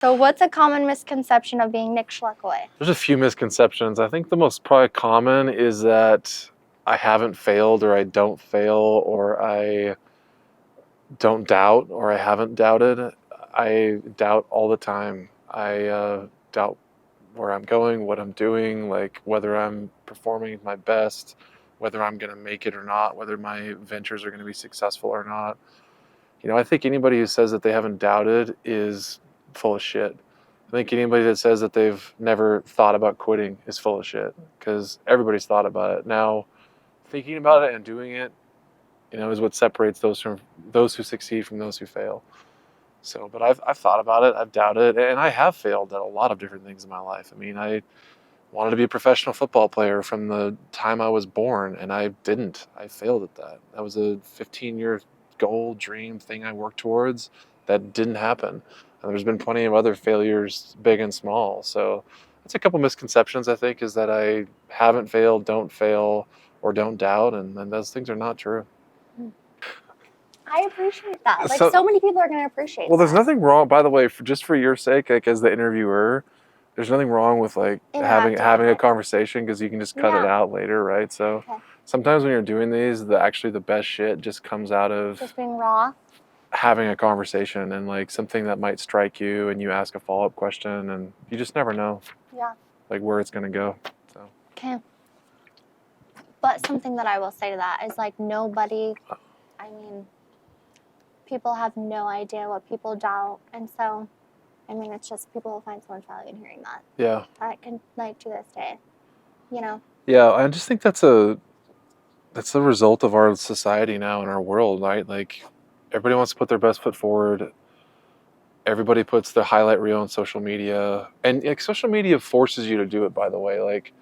So what's a common misconception of being Nick Schlekeway? There's a few misconceptions. I think the most probably common is that I haven't failed, or I don't fail, or I don't doubt, or I haven't doubted. I doubt all the time. I doubt where I'm going, what I'm doing, like whether I'm performing my best, whether I'm going to make it or not, whether my ventures are going to be successful or not. I think anybody who says that they haven't doubted is full of shit. I think anybody that says that they've never thought about quitting is full of shit, because everybody's thought about it. Now, thinking about it and doing it, is what separates those who succeed from those who fail. So, but I've thought about it, I've doubted, and I have failed at a lot of different things in my life. I mean, I wanted to be a professional football player from the time I was born, and I didn't. I failed at that. That was a 15-year goal, dream, thing I worked towards that didn't happen. And there's been plenty of other failures, big and small. So that's a couple misconceptions, I think, is that I haven't failed, don't fail, or don't doubt, and those things are not true. I appreciate that. Like, so many people are going to appreciate that. Well, there's nothing wrong, by the way, just for your sake, like as the interviewer, there's nothing wrong with like having a conversation, because you can just cut it out later, right? So sometimes when you're doing these, actually the best shit just comes out of just being raw, having a conversation, and like something that might strike you, and you ask a follow-up question, and you just never know like where it's going to go. So but something that I will say to that is like nobody, I mean, people have no idea what people doubt, and so I mean, it's just people will find so much value in hearing that. Yeah. That can, like, to this day, Yeah, I just think that's the result of our society now and our world, right? Like, everybody wants to put their best foot forward. Everybody puts their highlight reel on social media, and like social media forces you to do it. By the way, like,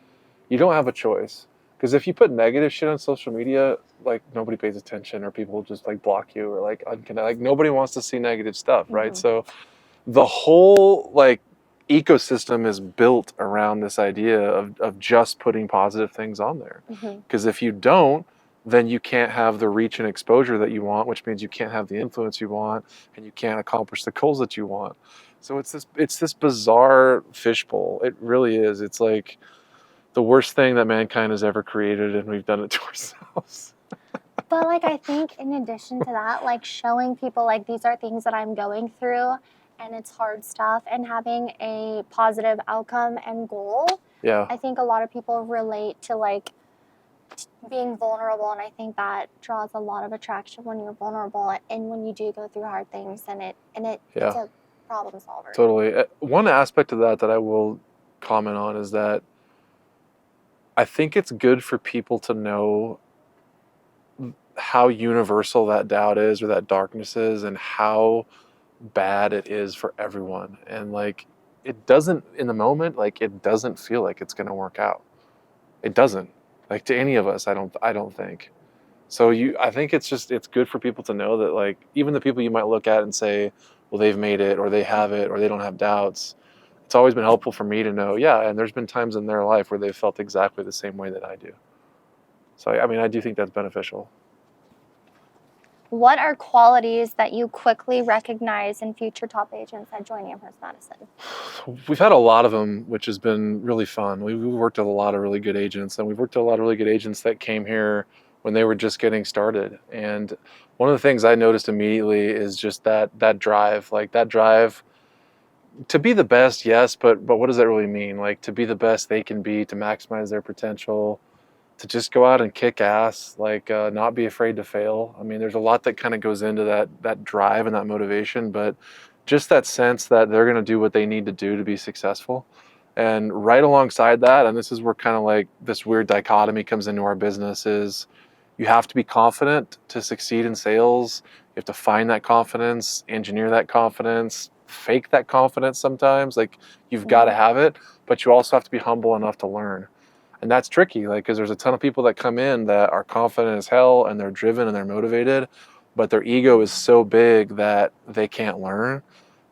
you don't have a choice, because if you put negative shit on social media, like nobody pays attention, or people just like block you, or like nobody wants to see negative stuff, right? So the whole like ecosystem is built around this idea of just putting positive things on there. Because if you don't, then you can't have the reach and exposure that you want, which means you can't have the influence you want, and you can't accomplish the goals that you want. So it's this bizarre fishbowl. It really is. It's like the worst thing that mankind has ever created, and we've done it to ourselves. But like, I think in addition to that, like showing people like these are things that I'm going through, and it's hard stuff, and having a positive outcome and goal. Yeah. I think a lot of people relate to like being vulnerable, and I think that draws a lot of attraction when you're vulnerable and when you do go through hard things, and it's a problem solver. Totally. One aspect of that I will comment on is that I think it's good for people to know how universal that doubt is, or that darkness is, and how bad it is for everyone. And like, it doesn't, in the moment, like it doesn't feel like it's going to work out. It doesn't, like, to any of us. I don't think so. I think it's good for people to know that, like, even the people you might look at and say, well, they've made it, or they have it, or they don't have doubts. It's always been helpful for me to know, and there's been times in their life where they've felt exactly the same way that I do. So I mean, I do think that's beneficial. What are qualities that you quickly recognize in future top agents that join Amherst Madison? We've had a lot of them, which has been really fun. We've worked with a lot of really good agents, and we've worked with a lot of really good agents that came here when they were just getting started. And one of the things I noticed immediately is just that drive, like that drive to be the best, yes, but what does that really mean? Like, to be the best they can be, to maximize their potential, to just go out and kick ass, like not be afraid to fail. I mean, there's a lot that kind of goes into that drive and that motivation, but just that sense that they're going to do what they need to do to be successful. And right alongside that, and this is where kind of like this weird dichotomy comes into our business, is you have to be confident to succeed in sales. You have to find that confidence, engineer that confidence, fake that confidence sometimes. Like, you've got to have it, but you also have to be humble enough to learn. And that's tricky, like, because there's a ton of people that come in that are confident as hell, and they're driven and they're motivated, but their ego is so big that they can't learn,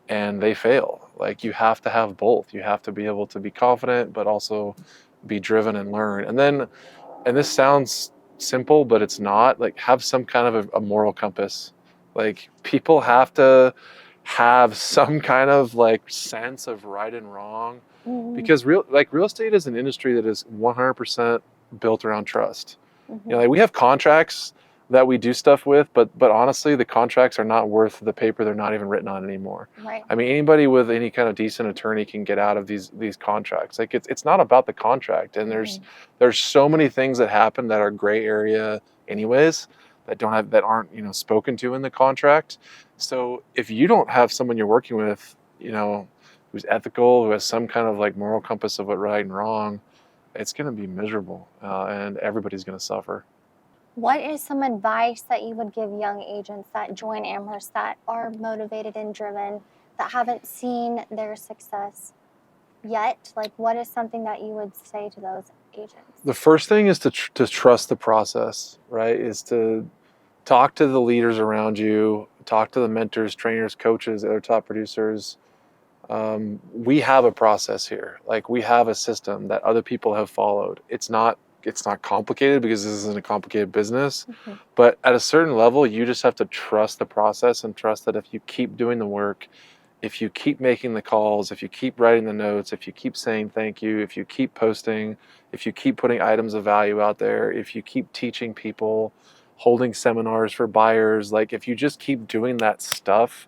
and they fail. Like, you have to have both. You have to be able to be confident, but also be driven and learn. And then, and this sounds simple, but it's not, like, have some kind of a moral compass. Like, people have to have some kind of like sense of right and wrong, because real estate is an industry that is 100% built around trust. You know, like we have contracts that we do stuff with, but honestly, the contracts are not worth the paper they're not even written on anymore. Right. I mean, anybody with any kind of decent attorney can get out of these contracts. Like it's not about the contract, and there's so many things that happen that are gray area anyways, that aren't, you know, spoken to in the contract. So if you don't have someone you're working with, you know, who's ethical, who has some kind of like moral compass of what right and wrong, it's going to be miserable, and everybody's going to suffer. What is some advice that you would give young agents that join Amherst that are motivated and driven, that haven't seen their success yet? Like, what is something that you would say to those agents? The first thing is to trust the process, right? Is to talk to the leaders around you, talk to the mentors, trainers, coaches, other top producers. We have a process here. Like we have a system that other people have followed. It's not complicated because this isn't a complicated business, but at a certain level, you just have to trust the process and trust that if you keep doing the work, if you keep making the calls, if you keep writing the notes, if you keep saying thank you, if you keep posting, if you keep putting items of value out there, if you keep teaching people, holding seminars for buyers, like if you just keep doing that stuff,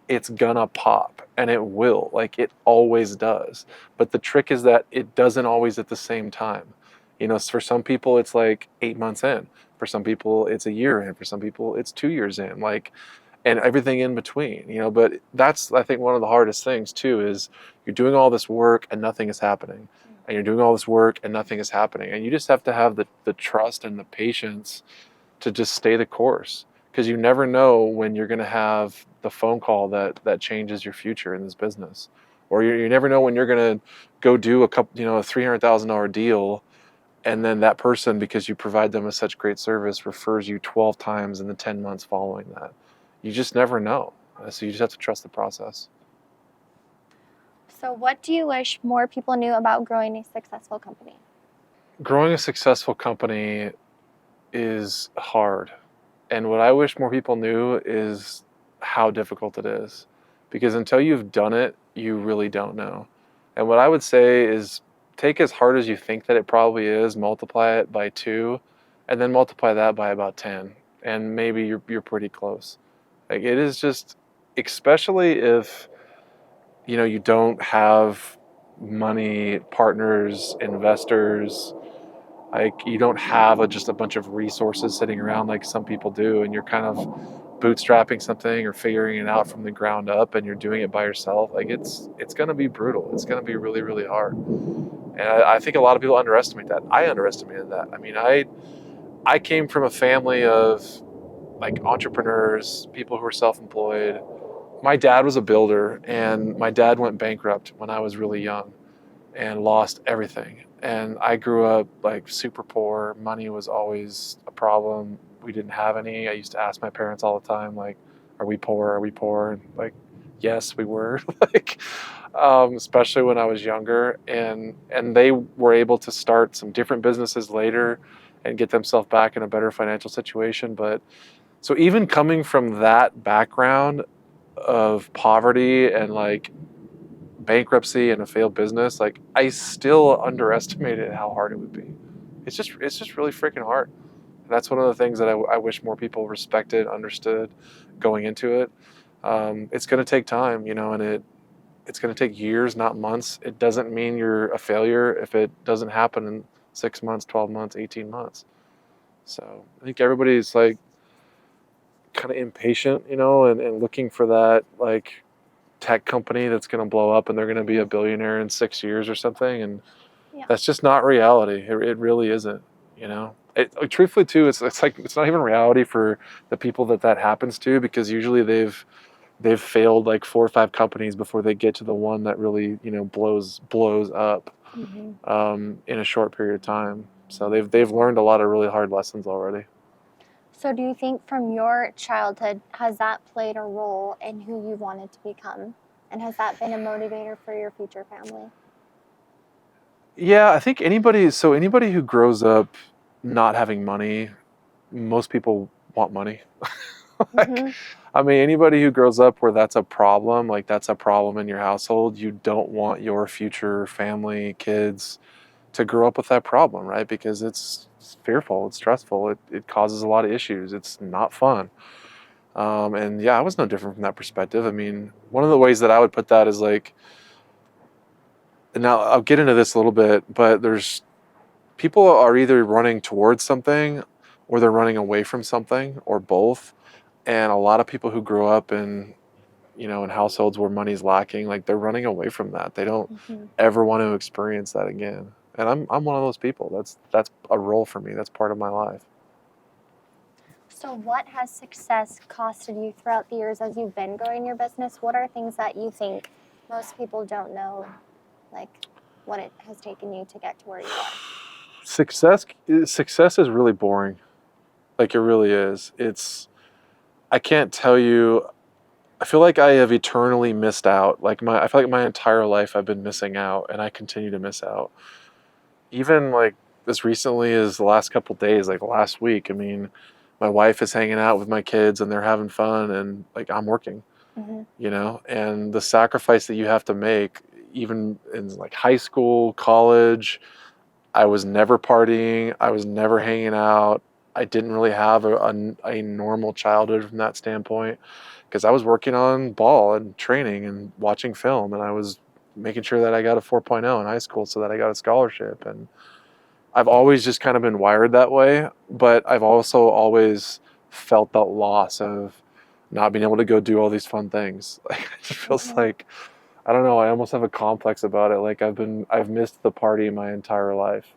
it's gonna pop, and it will, like it always does. But the trick is that it doesn't always at the same time. You know, for some people it's like 8 months in, for some people it's a year in, for some people it's 2 years in, like, and everything in between, you know. But that's, I think, one of the hardest things too, is you're doing all this work and nothing is happening, and you're doing all this work and nothing is happening, and you just have to have the trust and the patience to just stay the course, because you never know when you're going to have the phone call that changes your future in this business, or you never know when you're going to go do a $300,000 deal, and then that person, because you provide them with such great service, refers you 12 times in the 10 months following that. You just never know. So you just have to trust the process. So what do you wish more people knew about growing a successful company? Growing a successful company is hard. And what I wish more people knew is how difficult it is. Because until you've done it, you really don't know. And what I would say is take as hard as you think that it probably is, multiply it by 2, and then multiply that by about 10. And maybe you're pretty close. Like it is just, especially if, you know, you don't have money, partners, investors, like you don't have just a bunch of resources sitting around like some people do, and you're kind of bootstrapping something or figuring it out from the ground up, and you're doing it by yourself. Like it's going to be brutal. It's going to be really, really hard. And I think a lot of people underestimate that. I underestimated that. I mean, I came from a family of like entrepreneurs, people who were self-employed. My dad was a builder, and my dad went bankrupt when I was really young and lost everything. And I grew up like super poor. Money was always a problem. We didn't have any. I used to ask my parents all the time, like, are we poor? Are we poor? And like, yes, we were. Like, especially when I was younger. And they were able to start some different businesses later and get themselves back in a better financial situation. But so even coming from that background of poverty and like bankruptcy and a failed business, like I still underestimated how hard it would be. It's just really freaking hard. And that's one of the things that I wish more people respected, understood going into it. It's going to take time, you know, and it's going to take years, not months. It doesn't mean you're a failure if it doesn't happen in 6 months, 12 months, 18 months. So I think everybody's like kind of impatient, you know, and looking for that like tech company that's going to blow up and they're going to be a billionaire in 6 years or something. And that's just not reality. It really isn't, you know. Truthfully too, it's like it's not even reality for the people that happens to, because usually they've failed like 4 or 5 companies before they get to the one that really, you know, blows up in a short period of time. So they've learned a lot of really hard lessons already. So do you think from your childhood, has that played a role in who you wanted to become? And has that been a motivator for your future family? Yeah, I think anybody who grows up not having money, most people want money. Like, I mean, anybody who grows up where that's a problem, like that's a problem in your household, you don't want your future family, kids to grow up with that problem, right? Because it's fearful, it's stressful, it causes a lot of issues, it's not fun. And yeah, I was no different from that perspective. I mean, one of the ways that I would put that is like, and now I'll get into this a little bit, but there's people are either running towards something or they're running away from something or both. And a lot of people who grow up in, you know, in households where money's lacking, like they're running away from that. They don't ever want to experience that again. And I'm one of those people. That's a role for me. That's part of my life. So what has success costed you throughout the years as you've been growing your business? What are things that you think most people don't know, like what it has taken you to get to where you are? Success is really boring. Like it really is. I can't tell you, I feel like I have eternally missed out. Like I feel like my entire life I've been missing out and I continue to miss out. Even like as recently as the last couple of days, like last week, I mean, my wife is hanging out with my kids and they're having fun and like I'm working, you know, and the sacrifice that you have to make, even in like high school, college, I was never partying. I was never hanging out. I didn't really have a normal childhood from that standpoint because I was working on ball and training and watching film, and I was making sure that I got a 4.0 in high school so that I got a scholarship. And I've always just kind of been wired that way, but I've also always felt that loss of not being able to go do all these fun things. Like it just feels like, I don't know, I almost have a complex about it. Like I've missed the party my entire life.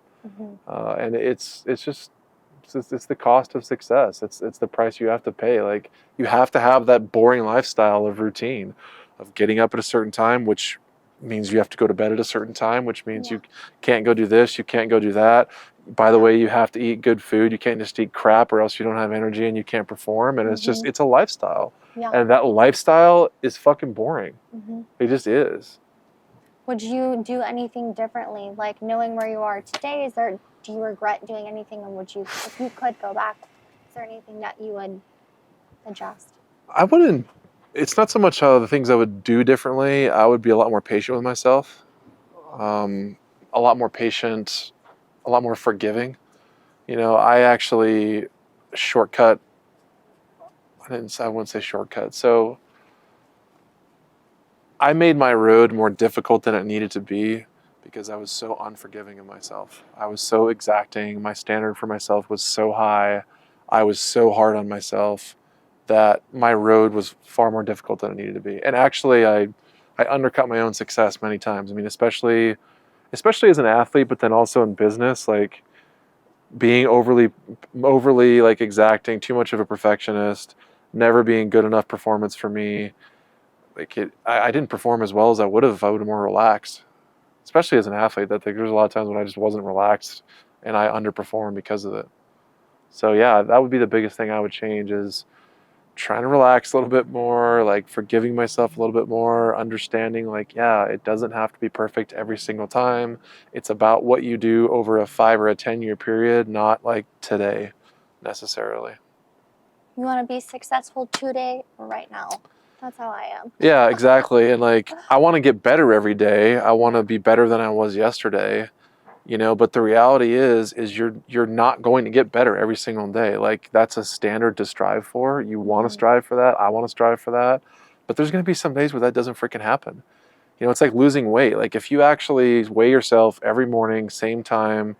And it's the cost of success. It's the price you have to pay. Like you have to have that boring lifestyle of routine, of getting up at a certain time, which means you have to go to bed at a certain time, which means you can't go do this, you can't go do that. By the way, you have to eat good food. You can't just eat crap or else you don't have energy and you can't perform. And it's a lifestyle. And that lifestyle is fucking boring. It just is. Would you do anything differently? Like knowing where you are today, do you regret doing anything, and would you, if you could go back, is there anything that you would adjust? I wouldn't, it's not so much the things I would do differently. I would be a lot more patient with myself, a lot more patient, a lot more forgiving. You know, I actually shortcut, I wouldn't say shortcut. So I made my road more difficult than it needed to be because I was so unforgiving of myself. I was so exacting. My standard for myself was so high. I was so hard on myself that my road was far more difficult than it needed to be. And actually, I undercut my own success many times. I mean, especially as an athlete, but then also in business, like being overly like exacting, too much of a perfectionist, never being good enough performance for me. Like I didn't perform as well as I would have if I would have more relaxed, especially as an athlete. That there's a lot of times when I just wasn't relaxed and I underperformed because of it. So yeah, that would be the biggest thing I would change is trying to relax a little bit more, like forgiving myself a little bit more, understanding like, yeah, it doesn't have to be perfect every single time. It's about what you do over a 5 or a 10-year period, not like today necessarily. You want to be successful today or right now? That's how I am. Yeah, exactly. And like, I want to get better every day. I want to be better than I was yesterday, you know, but the reality is you're not going to get better every single day. Like that's a standard to strive for. You want to strive for that. I want to strive for that. But there's going to be some days where that doesn't freaking happen. You know, it's like losing weight. Like if you actually weigh yourself every morning, same time,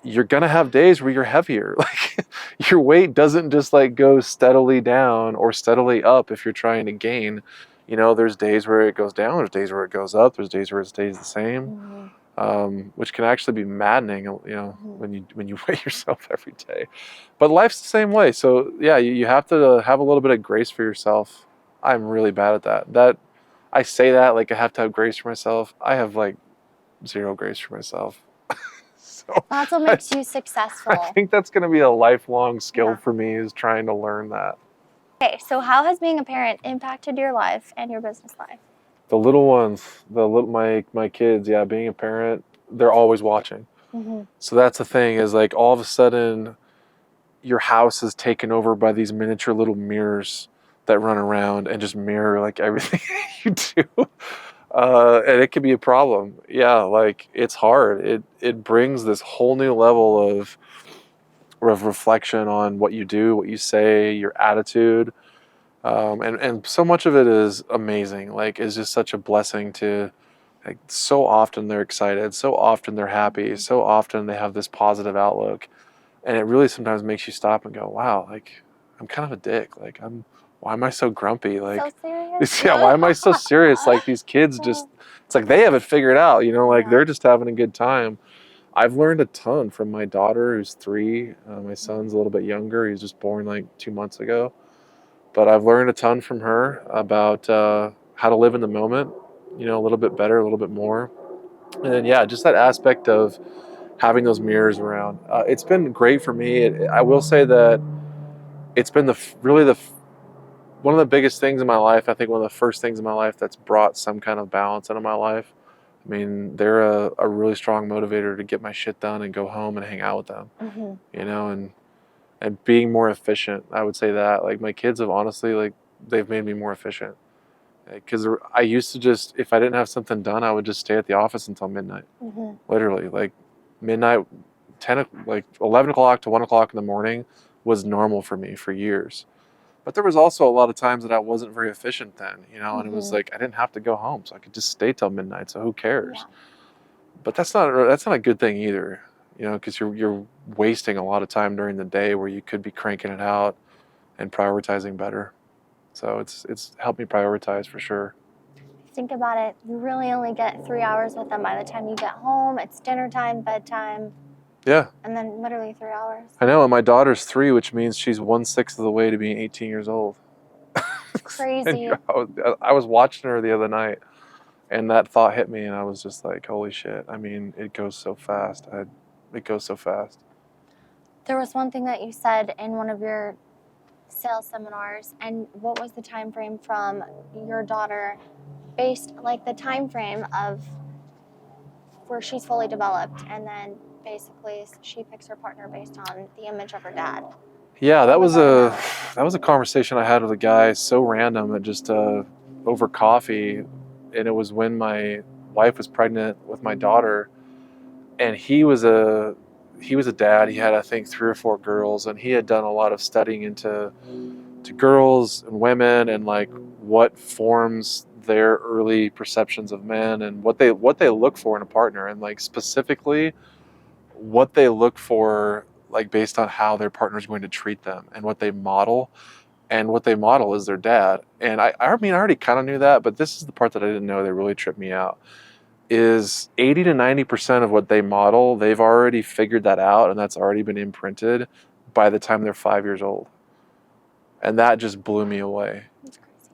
you're going to have days where you're heavier. Like your weight doesn't just like go steadily down or steadily up if you're trying to gain. You know, there's days where it goes down, there's days where it goes up, there's days where it stays the same, which can actually be maddening, you know, when you weigh yourself every day. But life's the same way. So yeah, you have to have a little bit of grace for yourself. I'm really bad at that. I say that like I have to have grace for myself. I have like zero grace for myself. So that's what makes you successful. I think that's going to be a lifelong skill for me, is trying to learn that. Okay, so how has being a parent impacted your life and your business life? The little ones, my kids, yeah, being a parent, they're always watching. So that's the thing, is like all of a sudden your house is taken over by these miniature little mirrors that run around and just mirror like everything you do. And it can be a problem. Yeah, like it's hard. It brings this whole new level of reflection on what you do, what you say, your attitude. And so much of it is amazing. Like it's just such a blessing to, like, so often they're excited, so often they're happy, so often they have this positive outlook. And it really sometimes makes you stop and go, wow, like I'm kind of a dick. Like why am I so grumpy? Like, So serious? yeah, why am I so serious? Like these kids just, it's like they have it figured out, you know, like they're just having a good time. I've learned a ton from my daughter who's 3. My son's a little bit younger. He's just born like 2 months ago. But I've learned a ton from her about how to live in the moment, you know, a little bit better, a little bit more. And then, yeah, just that aspect of having those mirrors around. It's been great for me. I will say that it's been one of the biggest things in my life. I think one of the first things in my life that's brought some kind of balance into my life. I mean, they're a really strong motivator to get my shit done and go home and hang out with them, you know, and being more efficient. I would say that, like, my kids have honestly, like, they've made me more efficient. Because I used to just, if I didn't have something done, I would just stay at the office until midnight. Literally, like midnight, 11 o'clock to 1 o'clock in the morning was normal for me for years. But there was also a lot of times that I wasn't very efficient then, you know, and it was like I didn't have to go home, so I could just stay till midnight. So who cares? But that's not a good thing either, you know, because you're wasting a lot of time during the day where you could be cranking it out and prioritizing better. So it's helped me prioritize for sure. Think about it. You really only get 3 hours with them by the time you get home. It's dinner time, bedtime. Yeah. And then literally 3 hours. I know, and my daughter's 3, which means she's 1/6 of the way to being 18 years old. It's crazy. I was watching her the other night, and that thought hit me, and I was just like, holy shit. I mean, it goes so fast. It goes so fast. There was one thing that you said in one of your sales seminars, and what was the time frame from your daughter, based, like the time frame of where she's fully developed, and then basically she picks her partner based on the image of her dad? Yeah, that was a conversation I had with a guy, so random, that just over coffee, and it was when my wife was pregnant with my daughter, and he was a dad. He had, I think, 3 or 4 girls, and he had done a lot of studying into girls and women, and like what forms their early perceptions of men, and what they look for in a partner, and like specifically what they look for, like based on how their partner is going to treat them, and what they model. And what they model is their dad. And I mean, I already kind of knew that, but this is the part that I didn't know that really tripped me out. Is 80 to 90% of what they model, they've already figured that out, and that's already been imprinted by the time they're 5 years old. And that just blew me away.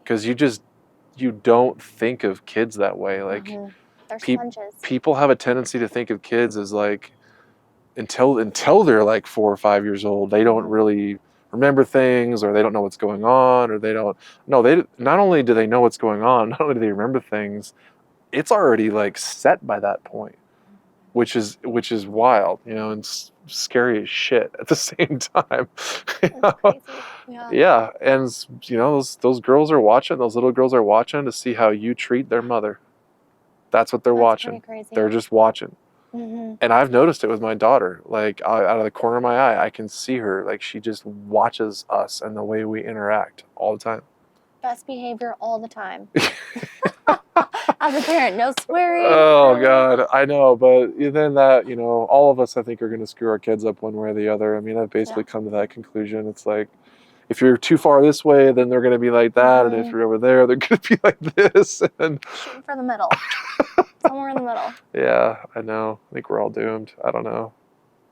Because you don't think of kids that way. Like, They're sponges. People have a tendency to think of kids as like, until they're like 4 or 5 years old, they don't really remember things, or they don't know what's going on, or they not only do they know what's going on, not only do they remember things, it's already like set by that point, which is wild, you know, and scary as shit at the same time. Crazy. Yeah, and you know, those girls are watching, those little girls are watching to see how you treat their mother. That's what they're watching. Crazy. They're just watching. And I've noticed it with my daughter. Like, out of the corner of my eye, I can see her. Like, she just watches us and the way we interact all the time. Best behavior all the time. As a parent, no swearing. Oh, God, I know. But then that, you know, all of us, I think, are going to screw our kids up one way or the other. I mean, I've basically come to that conclusion. It's like, if you're too far this way, then they're going to be like that. And if you're over there, they're going to be like this. And shooting for the middle. Somewhere in the middle. Yeah, I know. I think we're all doomed. I don't know.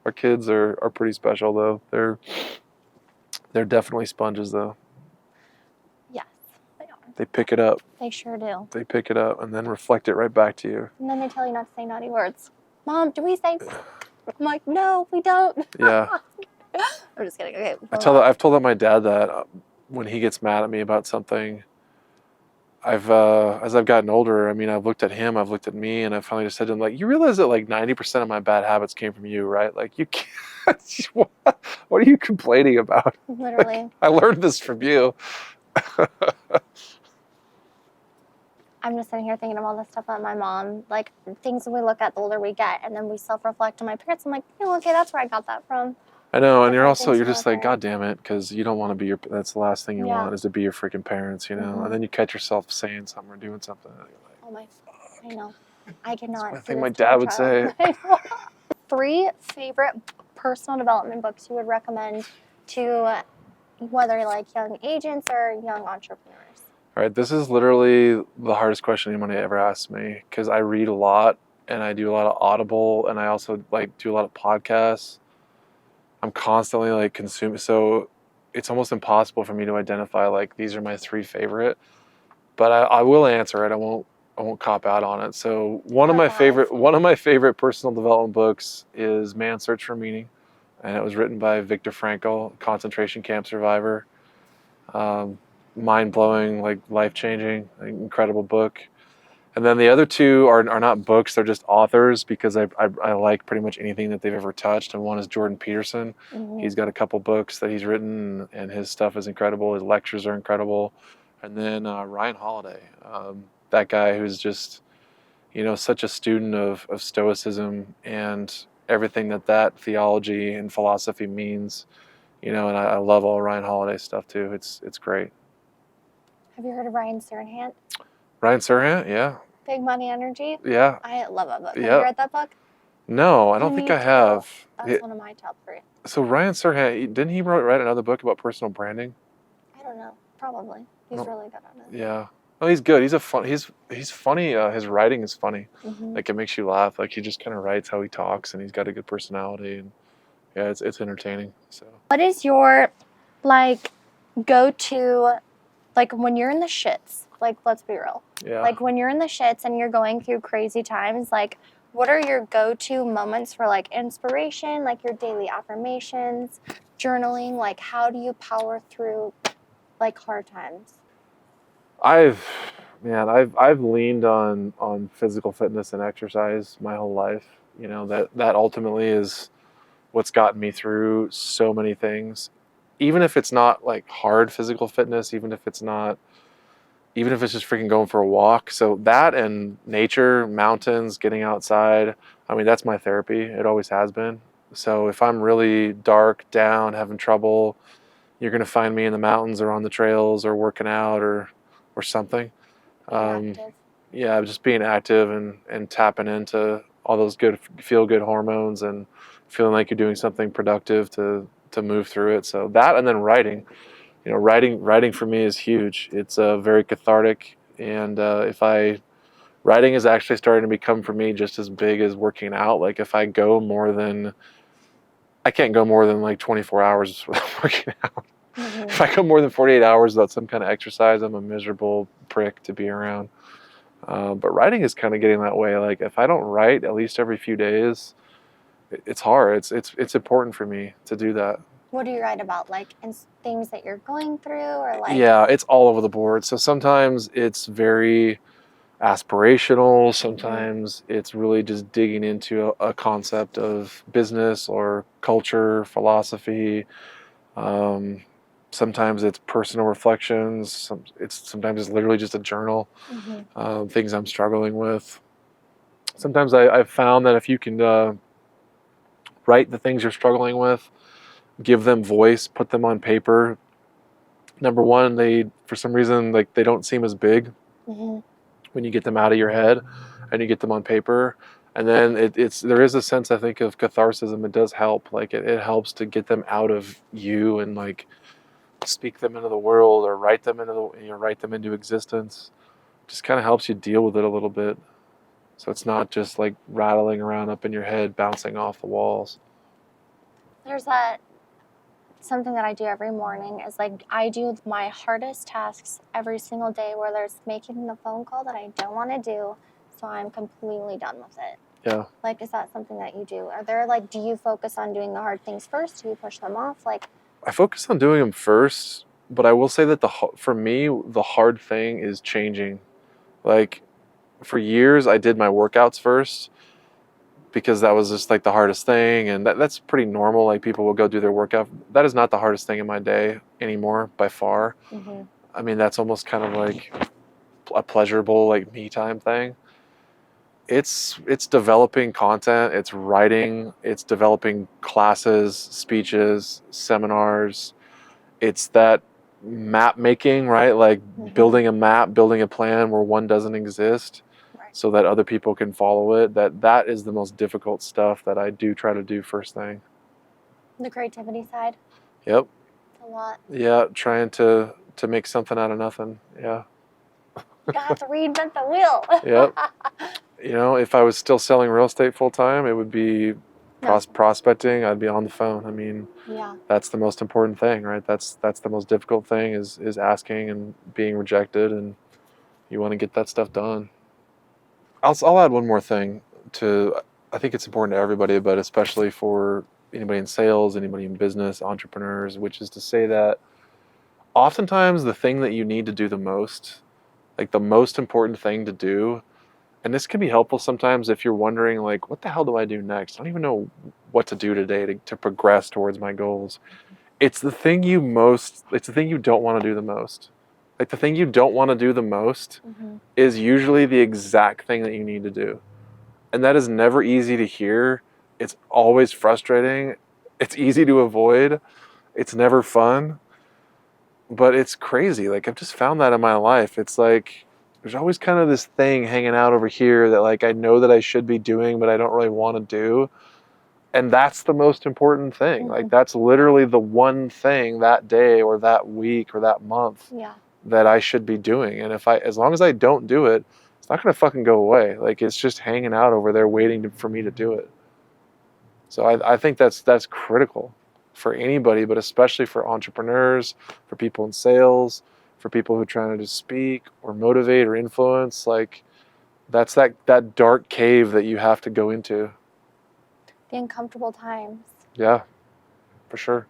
Our kids are pretty special, though. They're definitely sponges, though. Yes, they are. They pick it up. They sure do. They pick it up and then reflect it right back to you. And then they tell you not to say naughty words. Mom, do we say? I'm like, no, we don't. Yeah. I'm just kidding. Okay. I've told my dad that when he gets mad at me about something, as I've gotten older, I mean, I've looked at him, I've looked at me, and I finally just said to him, like, you realize that like 90% of my bad habits came from you, right? Like, you can't. What are you complaining about? Literally. I learned this from you. I'm just sitting here thinking of all the stuff that my mom, like things that we look at the older we get, and then we self-reflect on my parents. I'm like, oh, okay, that's where I got that from. I know, and Different you're things just from like, my God parents. damn it, because you don't want to be your. That's the last thing you Yeah. want is to be your freaking parents, you know. Mhm. And then you catch yourself saying something or doing something. And you're like, Oh my, I know. I cannot. I do think this my to dad my would child. say. 3 favorite personal development books you would recommend to whether like young agents or young entrepreneurs? All right, this is literally the hardest question anyone ever asked me because I read a lot and I do a lot of Audible and I also like do a lot of podcasts. I'm constantly like consuming, so it's almost impossible for me to identify like these are my 3 favorite. But I will answer it. I won't cop out on it. So one of my favorite personal development books is Man's Search for Meaning, and it was written by Viktor Frankl, concentration camp survivor. Mind blowing, like life changing, like, incredible book. And then the other 2 are not books; they're just authors because I like pretty much anything that they've ever touched. And one is Jordan Peterson. Mm-hmm. He's got a couple books that he's written, and his stuff is incredible. His lectures are incredible. And then Ryan Holiday, that guy who's just, you know, such a student of Stoicism and everything that theology and philosophy means, you know. And I love all Ryan Holiday stuff too. It's great. Have you heard of Ryan Serhant? Ryan Serhant, yeah. Big Money Energy? Yeah. I love that book. Yep. Have you read that book? No, I don't think I have. That's one of my top 3. So Ryan Serhant, didn't he write another book about personal branding? I don't know. Probably. He's really good at it. Yeah. Oh, he's good. He's funny. His writing is funny. Mm-hmm. Like it makes you laugh. Like he just kind of writes how he talks, and he's got a good personality, and yeah, it's entertaining. So. What is your like go-to, like when you're in the shits? Like let's be real. Yeah. Like when you're in the shits and you're going through crazy times, like what are your go-to moments for like inspiration, like your daily affirmations, journaling? Like how do you power through like hard times? I've leaned on physical fitness and exercise my whole life. You know, that ultimately is what's gotten me through so many things. Even if it's not like hard physical fitness, even if it's just freaking going for a walk. So that and nature, mountains, getting outside, I mean, that's my therapy. It always has been. So if I'm really dark, down, having trouble, you're going to find me in the mountains or on the trails or working out or something. Yeah, just being active and tapping into all those good feel-good hormones and feeling like you're doing something productive to move through it. So that, and then writing. You know, writing for me is huge. It's very cathartic, and writing is actually starting to become for me just as big as working out. Like if I can't go more than like 24 hours without working out. Mm-hmm. If I go more than 48 hours without some kind of exercise, I'm a miserable prick to be around. But writing is kind of getting that way. Like if I don't write at least every few days, it's hard. It's important for me to do that. What do you write about? Like in things that you're going through, or like? Yeah, it's all over the board. So sometimes it's very aspirational. Sometimes it's really just digging into a concept of business or culture, philosophy. Sometimes it's personal reflections. Sometimes it's literally just a journal, mm-hmm. Things I'm struggling with. Sometimes I've found that if you can write the things you're struggling with, give them voice, put them on paper. Number one, they for some reason like they don't seem as big mm-hmm. when you get them out of your head and you get them on paper. And then there is a sense, I think, of catharsis. It does help. Like it helps to get them out of you and like speak them into the world or write them into existence. Just kind of helps you deal with it a little bit. So it's not just like rattling around up in your head, bouncing off the walls. There's something that I do every morning is like I do my hardest tasks every single day where there's making the phone call that I don't want to do, so I'm completely done with it. Yeah. Like, is that something that you do? Are there like, do you focus on doing the hard things first? Do you push them off? Like, I focus on doing them first, But I will say that for me, the hard thing is changing. Like, for years, I did my workouts first because that was just like the hardest thing, and that's pretty normal. Like, people will go do their workout. That is not the hardest thing in my day anymore, by far. Mm-hmm. I mean, that's almost kind of like a pleasurable, like, me time thing. It's developing content, it's writing, it's developing classes, speeches, seminars. It's that map making, right? Like, Mm-hmm. building a map, building a plan where one doesn't exist, Right. so that other people can follow it. That is the most difficult stuff that I do try to do first thing. The creativity side. Yep. A lot. Yeah, trying to make something out of nothing. Yeah. You have to reinvent the wheel. Yep. You know, if I was still selling real estate full time, it would be prospecting. I'd be on the phone. I mean, yeah, that's the most important thing, right? That's the most difficult thing is asking and being rejected, and you want to get that stuff done. I'll add one more thing to. I think it's important to everybody, but especially for anybody in sales, anybody in business, entrepreneurs, which is to say that oftentimes the thing that you need to do the most, like the most important thing to do, and this can be helpful sometimes if you're wondering, like, what the hell do I do next? I don't even know what to do today to progress towards my goals. It's the thing you don't want to do the most. Like, the thing you don't want to do the most mm-hmm. is usually the exact thing that you need to do. And that is never easy to hear. It's always frustrating. It's easy to avoid. It's never fun. But it's crazy. Like, I've just found that in my life. It's like, there's always kind of this thing hanging out over here that, like, I know that I should be doing, but I don't really want to do. And that's the most important thing. Mm-hmm. Like, that's literally the one thing that day or that week or that month that I should be doing. And as long as I don't do it, it's not going to fucking go away. Like, it's just hanging out over there waiting for me to do it. So I think that's critical for anybody, but especially for entrepreneurs, for people in sales, for people who are trying to just speak or motivate or influence. Like, that's that dark cave that you have to go into. The uncomfortable times. Yeah, for sure.